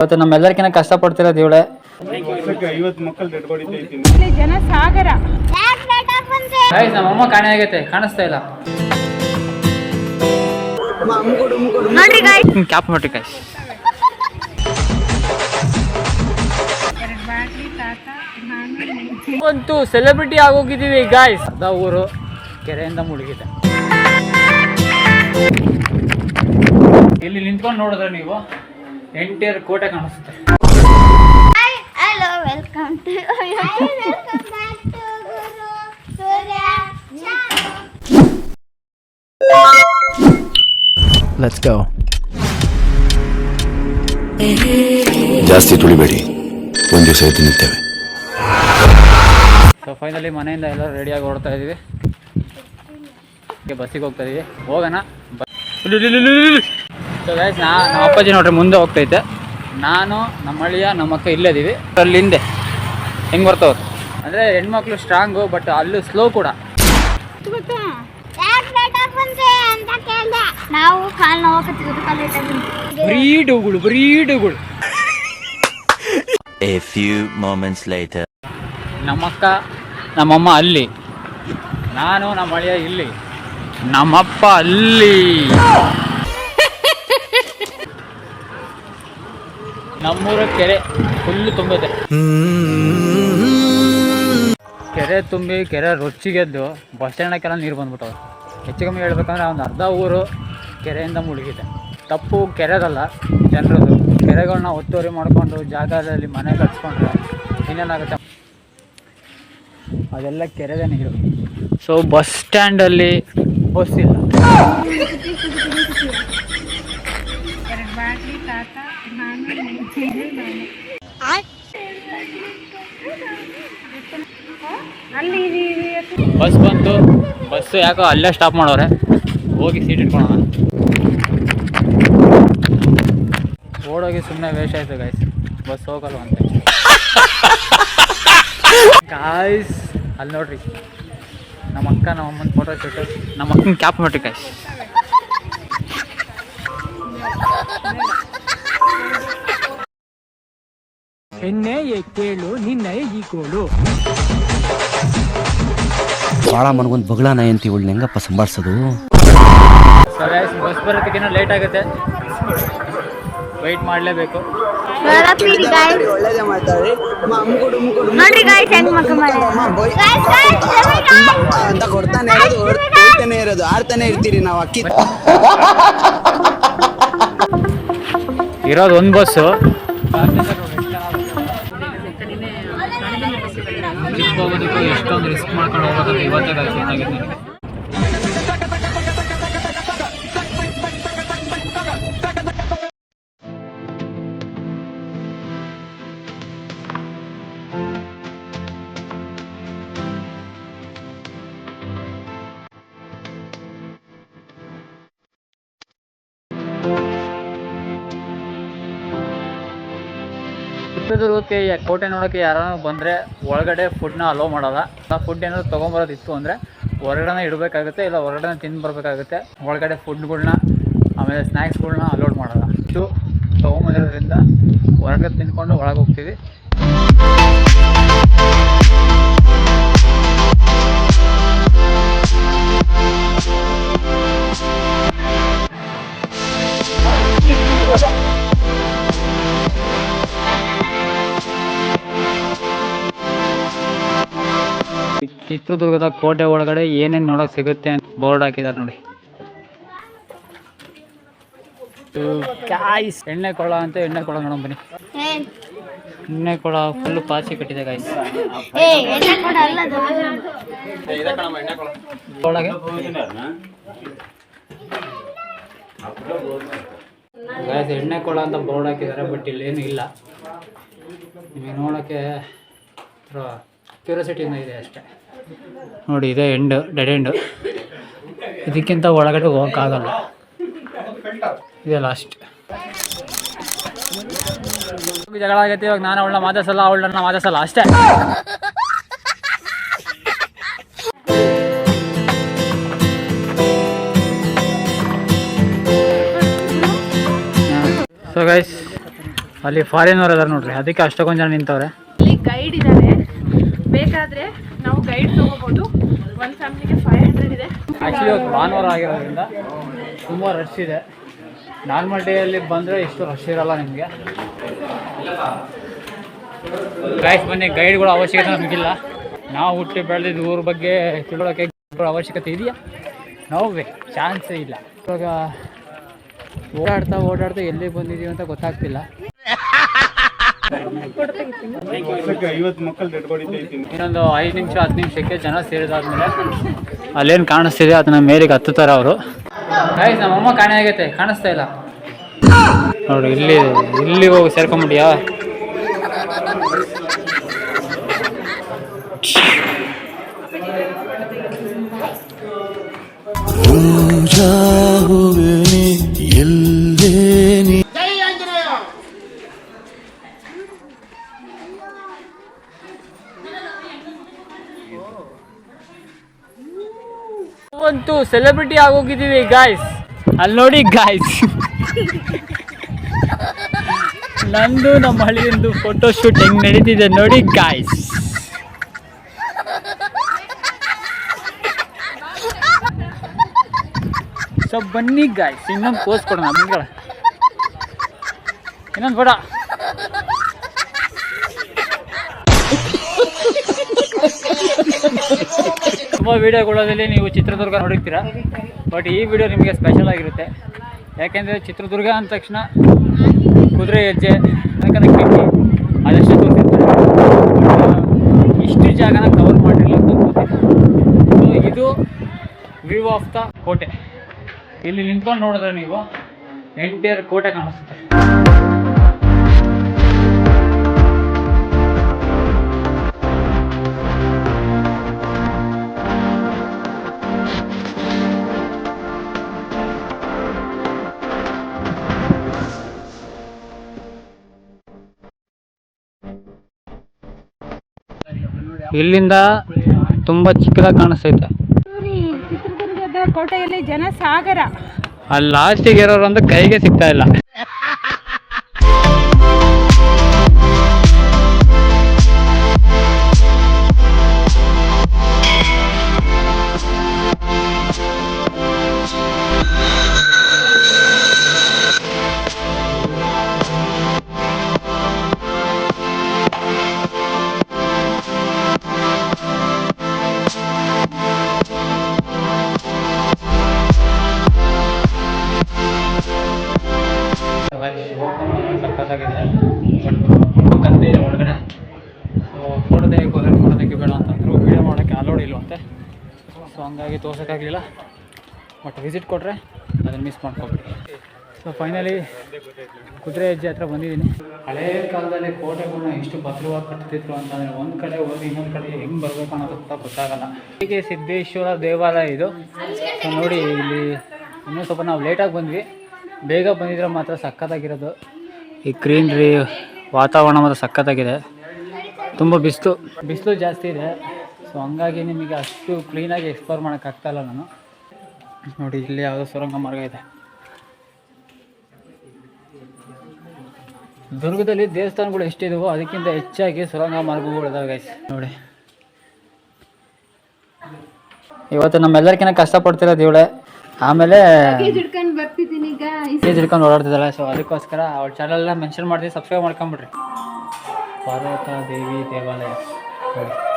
ಇವತ್ತು ನಮ್ಮೆಲ್ಲರಿಗಿಂತ ಕಷ್ಟಪಡ್ತಿರೋದು ಇವಳೆ. ಜನ ಸಾಗರ ನಮ್ಮಮ್ಮ ಕಾಣೆ ಆಗೈತೆ, ಕಾಣಿಸ್ತಾ ಇಲ್ಲ. ಕ್ಯಾಪ್ ಮಾಡಿ ಗಾಯ್ಸ್. ಅಂತೂ ಸೆಲೆಬ್ರಿಟಿ ಆಗೋಗಿದ್ದೀವಿ ಗಾಯ್ಸ್. ಅರ್ಧ ಊರು ಕೆರೆಯಿಂದ ಮುಳುಗಿದೆ. ಇಲ್ಲಿ ನಿಂತ್ಕೊಂಡು ನೋಡಿದ್ರೆ ನೀವು ಎಂಟಿಯರ್ ಕೋಟೆ ಕಾಣಿಸುತ್ತೆ. Let's go. ಜಾಸ್ತಿ ತುಳಿಬೇಡಿ, ಒಂದು ದಿವಸ ಎದ್ದು ನಿಲ್ತೇವೆ. ಸೊ ಫೈನಲಿ ಮನೆಯಿಂದ ಎಲ್ಲರೂ ರೆಡಿಯಾಗಿ ಹೊರಡ್ತಾ ಇದ್ದೀವಿ. ಬಸ್ಸಿಗೆ ಹೋಗ್ತಾ ಇದೀವಿ, ಹೋಗೋಣ. ಸೊ ಗೈಸ್, ನಮ್ಮ ಅಪ್ಪಾಜಿ ನೋಡ್ರಿ ಮುಂದೆ ಹೋಗ್ತೈತೆ. ನಾನು, ನಮ್ಮ ಅಳಿಯ, ನಮ್ಮ ಅಕ್ಕ ಇಲ್ಲೇ ಇದೀವಿ. ಅಲ್ಲಿ ಹಿಂದೆ ಹೆಂಗೆ ಬರ್ತವ್ರು ಅಂದರೆ ಹೆಣ್ಮಕ್ಳು ಸ್ಟ್ರಾಂಗು, ಬಟ್ ಅಲ್ಲೂ ಸ್ಲೋ ಕೂಡ. ಬ್ರೀಡುಗಳು. A few moments later. ನಮ್ಮಕ್ಕ ನಮ್ಮಮ್ಮ ಅಲ್ಲಿ, ನಾನು ನಮ್ಮ ಅಳಿಯ ಇಲ್ಲಿ, ನಮ್ಮಪ್ಪ ಅಲ್ಲಿ. ನಮ್ಮೂರ ಕೆರೆ ಫುಲ್ಲು ತುಂಬಿದೆ. ಕೆರೆ ತುಂಬಿ ಕೆರೆ ರೊಚ್ಚಿಗೆದ್ದು ಬಸ್ ಸ್ಟ್ಯಾಂಡಕ್ಕೆಲ್ಲ ನೀರು ಬಂದ್ಬಿಟ್ಟವ್ರು. ಹೆಚ್ಚು ಕಮ್ಮಿ ಹೇಳ್ಬೇಕಂದ್ರೆ ಒಂದು ಅರ್ಧ ಊರು ಕೆರೆಯಿಂದ ಮುಳುಗಿದೆ. ತಪ್ಪು ಕೆರೆದಲ್ಲ, ಜನರದು. ಕೆರೆಗಳನ್ನ ಒತ್ತುವರಿ ಮಾಡಿಕೊಂಡು ಜಾಗದಲ್ಲಿ ಮನೆ ಕಟ್ಸ್ಕೊಂಡ್ರೆ ಇನ್ನೇನಾಗುತ್ತೆ, ಅದೆಲ್ಲ ಕೆರೆದೇ ನೀರು. ಸೊ ಬಸ್ ಸ್ಟ್ಯಾಂಡಲ್ಲಿ ಬಸ್ ಇಲ್ಲ. ಬಸ್ ಬಂತು, ಬಸ್ಸು ಯಾಕೋ ಅಲ್ಲೇ ಸ್ಟಾಪ್ ಮಾಡೋರೆ. ಹೋಗಿ ಸೀಟ್ ಇಟ್ಕೊಳ್ಳೋಣ. ಓಡೋಗಿ ಸುಮ್ಮನೆ ವೇಸ್ಟ್ ಆಯ್ತು ಗಾಯ್ಸ್, ಬಸ್ ಹೋಗಲ್ಲ ಅಂತ ಗಾಯ್ಸ್. ಅಲ್ಲಿ ನೋಡ್ರಿ ನಮ್ಮ ಅಕ್ಕ ನಮ್ಮ ಅಮ್ಮನ ಫೋಟೋ ಶೂಟು. ನಮ್ಮ ಅಕ್ಕನ ಕ್ಯಾಪ್ ಮಾಡ್ರಿ ಗಾಯ್ಸ್. ಎನ್ನೆ ಕೇಳು ನಿನ್ನ ಈ ಕೋಳು. ಭಾಳ ಮನಗೊಂದು ಬಗಳಾನ ಅಂತ ಇವಳು ಹೆಂಗಪ್ಪ ಸಂಭಾಳಿಸೋದು. ಸೊ ಗೈಸ್, ಬಸ್ ಬರೋದಕ್ಕಿಂತ ಲೇಟ್ ಆಗುತ್ತೆ, ವೆಯ್ಟ್ ಮಾಡಲೇಬೇಕು. ಅಂತ ಕೊಡ್ತಾನೆ ಇರೋದು ಆಡ್ತಾನೆ ಇರ್ತೀರಿ ನಾವು. ಅಕ್ಕಿ ಇರೋದು ಒಂದು ಬಸ್ಸು. ಹೋಗೋದಕ್ಕೂ ಎಷ್ಟೊಂದು ರಿಸ್ಕ್ ಮಾಡ್ಕೊಂಡು ಹೋಗ್ಬೇಕಂತ ಇವತ್ತೇ ಗೊತ್ತಾಗಿದೆ ನನಗೆ. ಚಿತ್ರದುರ್ಗಕ್ಕೆ ಕೋಟೆ ನೋಡೋಕ್ಕೆ ಯಾರು ಬಂದರೆ ಒಳಗಡೆ ಫುಡ್ನ ಅಲೋ ಮಾಡೋಲ್ಲ. ಆ ಫುಡ್ ಏನಾದ್ರು ತೊಗೊಂಬರೋದಿತ್ತು ಅಂದರೆ ಹೊರಗಡೆ ಇಡಬೇಕಾಗುತ್ತೆ, ಇಲ್ಲ ಹೊರಗಡೆ ತಿಂದು ಬರಬೇಕಾಗುತ್ತೆ. ಒಳಗಡೆ ಫುಡ್ಗಳ್ನ ಆಮೇಲೆ ಸ್ನ್ಯಾಕ್ಸ್ಗಳ್ನ ಅಲೋಡ್ ಮಾಡೋಲ್ಲ. ಇದು ತೊಗೊಂಬಂದಿರೋದ್ರಿಂದ ಹೊರಗಡೆ ತಿಂದ್ಕೊಂಡು ಒಳಗೆ ಹೋಗ್ತೀವಿ. ಚಿತ್ರದುರ್ಗದ ಕೋಟೆ ಒಳಗಡೆ ಏನೇನು ನೋಡೋಕೆ ಸಿಗುತ್ತೆ ಅಂತ ಬೋರ್ಡ್ ಹಾಕಿದ್ದಾರೆ ನೋಡಿ. ಗಾಯ್ಸ್, ಎಣ್ಣೆ ಕೊಳ ಅಂತ, ಎಣ್ಣೆ ಕೊಳ ನೋಡೋಣ ಬನ್ನಿ. ಎಣ್ಣೆ ಕೊಳ ಫುಲ್ಲು ಪಾಚಿ ಕಟ್ಟಿದೆ ಗಾಯ್ಸ್. ಒಳಗೆ ಗಾಯ್ಸ್ ಎಣ್ಣೆ ಕೊಳ ಅಂತ ಬೋರ್ಡ್ ಹಾಕಿದ್ದಾರೆ, ಬಟ್ ಇಲ್ಲೇನು ಇಲ್ಲ. ನಿಮಗೆ ನೋಡೋಕ್ಕೆ ಕ್ಯೂರಿಯಾಸಿಟಿಯಿಂದ ಇದೆ ಅಷ್ಟೇ. ನೋಡಿ, ಇದೆ ಎಂಡು, ಡೆಡ್ ಎಂಡು. ಇದಕ್ಕಿಂತ ಒಳಗಡೆ ಹೋಗೋಕ್ಕಾಗಲ್ಲ, ಇದೆ ಲಾಸ್ಟ್. ಜಗಳ ಆಗೈತೆ ಇವಾಗ. ನಾನು ಅವಳನ್ನ ಮಾತಾಡ್ಸಲ್ಲ, ಅವಳನ್ನ ಮಾತಾಡ್ಸಲ್ಲ ಅಷ್ಟೇ. ಸೊ ಗೈಸ್, ಅಲ್ಲಿ ಫಾರಿನವ್ರು ಅದಾರ ನೋಡ್ರಿ, ಅದಕ್ಕೆ ಅಷ್ಟೊಂದು ಜನ ನಿಂತವ್ರೆ. ಇಲ್ಲಿ ಗೈಡ್ ಇದ್ದಾರೆ, ಬೇಕಾದ್ರೆ ನಾವು ಗೈಡ್ ತಗೋಬಹುದು. ಒಂದು ಫ್ಯಾಮಿಲಿಗೆ 500 ಇದೆ. ಆ್ಯಕ್ಚುಲಿ ಇವತ್ತು ಭಾನುವಾರ ಆಗಿರೋದ್ರಿಂದ ತುಂಬ ರಶ್ ಇದೆ. ನಾರ್ಮಲ್ ಡೇಯಲ್ಲಿ ಬಂದರೆ ಇಷ್ಟು ರಶ್ ಇರಲ್ಲ ನಿಮಗೆ. ಗೈಸ್ ಬನ್ನಿ, ಗೈಡ್ಗಳ ಅವಶ್ಯಕತೆ ನಮಗಿಲ್ಲ. ನಾವು ಹುಟ್ಟಿ ಬೆಳೆದಿದ್ದು ಊರ ಬಗ್ಗೆ ತಿಳೋಕ್ಕೆ ಅವಶ್ಯಕತೆ ಇದೆಯಾ? ನೋವೇ ಚಾನ್ಸೇ ಇಲ್ಲ. ಇವಾಗ ಓಡಾಡ್ತಾ ಎಲ್ಲಿ ಬಂದಿದ್ದೀವಿ ಅಂತ ಗೊತ್ತಾಗ್ತಿಲ್ಲ. ಇನ್ನೊಂದು 5 ನಿಮಿಷ 10 ನಿಮಿಷಕ್ಕೆ ಜನ ಸೇರಿದಾದ್ಮೇಲೆ ಅಲ್ಲೇನು ಕಾಣಿಸ್ತಿದೆ ಅದನ್ನ ಮೇಲಿಗೆ ಹತ್ತುತ್ತಾರೆ ಅವರು. ಗೈಸ್ ನಮ್ಮಮ್ಮ ಕಾಣೆ ಆಗೈತೆ, ಕಾಣಿಸ್ತಾ ಇಲ್ಲ ನೋಡಿ. ಇಲ್ಲಿ ಹೋಗಿ ಸೇರ್ಕೊಂಬಿಟ್ಟಿಯಾ? ಅಂತೂ ಸೆಲೆಬ್ರಿಟಿ ಆಗೋಗಿದ್ದೀವಿ ಗಾಯ್ಸ್. ಅಲ್ಲಿ ನೋಡಿ ಗಾಯ್ಸ್, ನಂದು ನಮ್ಮ ಹಳ್ಳಿಯಿಂದ ಫೋಟೋ ಶೂಟ್ ಹೆಂಗ್ ನಡೀತಿದೆ ನೋಡಿ ಗಾಯ್ಸ್. ಸೊ ಬನ್ನಿ ಗಾಯ್ಸ್, ಇನ್ನೊಂದು ಪೋಸ್ ಕೊಡೋಣ. ಮುಂದ್ಗಡೆ ಇನ್ನೊಂದು ಫೋಟೋ. ತುಂಬ ವೀಡಿಯೋಗಳಲ್ಲಿ ನೀವು ಚಿತ್ರದುರ್ಗ ನೋಡಿರ್ತೀರ, ಬಟ್ ಈ ವಿಡಿಯೋ ನಿಮಗೆ ಸ್ಪೆಷಲ್ ಆಗಿರುತ್ತೆ. ಯಾಕೆಂದರೆ ಚಿತ್ರದುರ್ಗ ಅಂದ ತಕ್ಷಣ ಕುದುರೆ ಹೆಜ್ಜೆ, ಕಿಂಡಿ ಅದಷ್ಟೇ ತೋರಿಸಿರ್ತಾರೆ. ಇಷ್ಟು ಜಾಗನ ಕವರ್ ಮಾಡಿರಲಿಲ್ಲ ಅಂತ ಗೊತ್ತಿಲ್ಲ. ಸೊ ಇದು ವ್ಯೂ ಆಫ್ ದ ಕೋಟೆ. ಇಲ್ಲಿ ನಿಂತ್ಕೊಂಡು ನೋಡಿದ್ರೆ ನೀವು ಎಂಟಿಯರ್ ಕೋಟೆ ಕಾಣಿಸುತ್ತೆ. ಇಲ್ಲಿಂದ ತುಂಬಾ ಚಿಕ್ಕದಾಗಿ ಕಾಣಿಸ್ತೈತೆ. ಚಿತ್ರದುರ್ಗದ ಕೋಟೆಯಲ್ಲಿ ಜನಸಾಗರ. ಅಲ್ಲಿ ಲಾಸ್ಟಿಗೆ ಇರೋರು ಒಂದು ಕೈಗೆ ಸಿಗ್ತಾ ಇಲ್ಲ. ಸಕ್ಕತ್ತಾಗಿದೆ, ಗಂದೆ ಇದೆ ಒಳಗಡೆ. ಸೊ ಫೋಟೋ ತೆಗಿಯೋಕ್ಕೆ ಬೇಡ ಅಂತಂದ್ರು, ವೀಡಿಯೋ ಮಾಡೋಕ್ಕೆ ಅಲೋಡ್ ಇಲ್ವಂತೆ. ಸೊ ಹಂಗಾಗಿ ತೋರ್ಸೋಕ್ಕಾಗಲಿಲ್ಲ. ಬಟ್ ವಿಸಿಟ್ ಕೊಟ್ಟರೆ ಅದನ್ನು ಮಿಸ್ ಮಾಡ್ಕೊಬಿಡಿ. ಸೊ ಫೈನಲಿ ಕುದುರೆ ಹೆಜ್ಜೆ ಹತ್ರ ಬಂದಿದ್ದೀನಿ. ಹಳೇ ಕಾಲದಲ್ಲಿ ಕೋಟೆಗಳನ್ನ ಎಷ್ಟು ಭದ್ರವಾಗಿ ಕಟ್ತಿದ್ರು ಅಂತಂದರೆ ಒಂದು ಕಡೆ ಹೋಗಿ ಇನ್ನೊಂದು ಕಡೆ ಹೆಂಗೆ ಬರಬೇಕು ಅನ್ನೋದು ಗೊತ್ತಾಗಲ್ಲ. ಹೀಗೆ ಸಿದ್ದೇಶ್ವರ ದೇವಾಲಯ ಇದು. ಸೊ ನೋಡಿ, ಇಲ್ಲಿ ಇನ್ನೂ ಸ್ವಲ್ಪ ನಾವು ಲೇಟಾಗಿ ಬಂದ್ವಿ. ಬೇಗ ಬಂದಿದ್ರೆ ಮಾತ್ರ ಸಖತ್ತಾಗಿರೋದು. ಈ ಗ್ರೀನ್ರಿ ವಾತಾವರಣ ಮಾತ್ರ ಸಖತ್ತಾಗಿದೆ. ತುಂಬ ಬಿಸಿಲು ಜಾಸ್ತಿ ಇದೆ. ಸೊ ಹಂಗಾಗಿ ನಿಮಗೆ ಅಷ್ಟು ಕ್ಲೀನಾಗಿ ಎಕ್ಸ್ಪ್ಲೋರ್ ಮಾಡೋಕ್ಕಾಗ್ತಾಯಿಲ್ಲ ನಾನು. ನೋಡಿ, ಇಲ್ಲಿ ಯಾವುದೋ ಸುರಂಗ ಮಾರ್ಗ ಇದೆ. ದುರ್ಗದಲ್ಲಿ ದೇವಸ್ಥಾನಗಳು ಎಷ್ಟಿದವೋ ಅದಕ್ಕಿಂತ ಹೆಚ್ಚಾಗಿ ಸುರಂಗ ಮಾರ್ಗಗಳು ಇದಾವೆ ಗೈಸ್. ನೋಡಿ, ಇವತ್ತು ನಮ್ಮೆಲ್ಲರಿಗಿಂತ ಕಷ್ಟಪಡ್ತಿರೋದು ಇವಳೆ. ಆಮೇಲೆ ಹಿಡ್ಕೊಂಡು ಓಡಾಡ್ತಿದ್ದಾಳೆ. ಸೊ ಅದಕ್ಕೋಸ್ಕರ ಅವಳ ಚಾನಲ್ನ ಮೆನ್ಷನ್ ಮಾಡ್ತೀವಿ, ಸಬ್ಸ್ಕ್ರೈಬ್ ಮಾಡ್ಕೊಂಬಿಡ್ರಿ. ಪಾರ್ವತ ದೇವಿ ದೇವಾಲಯ ನೋಡಿ.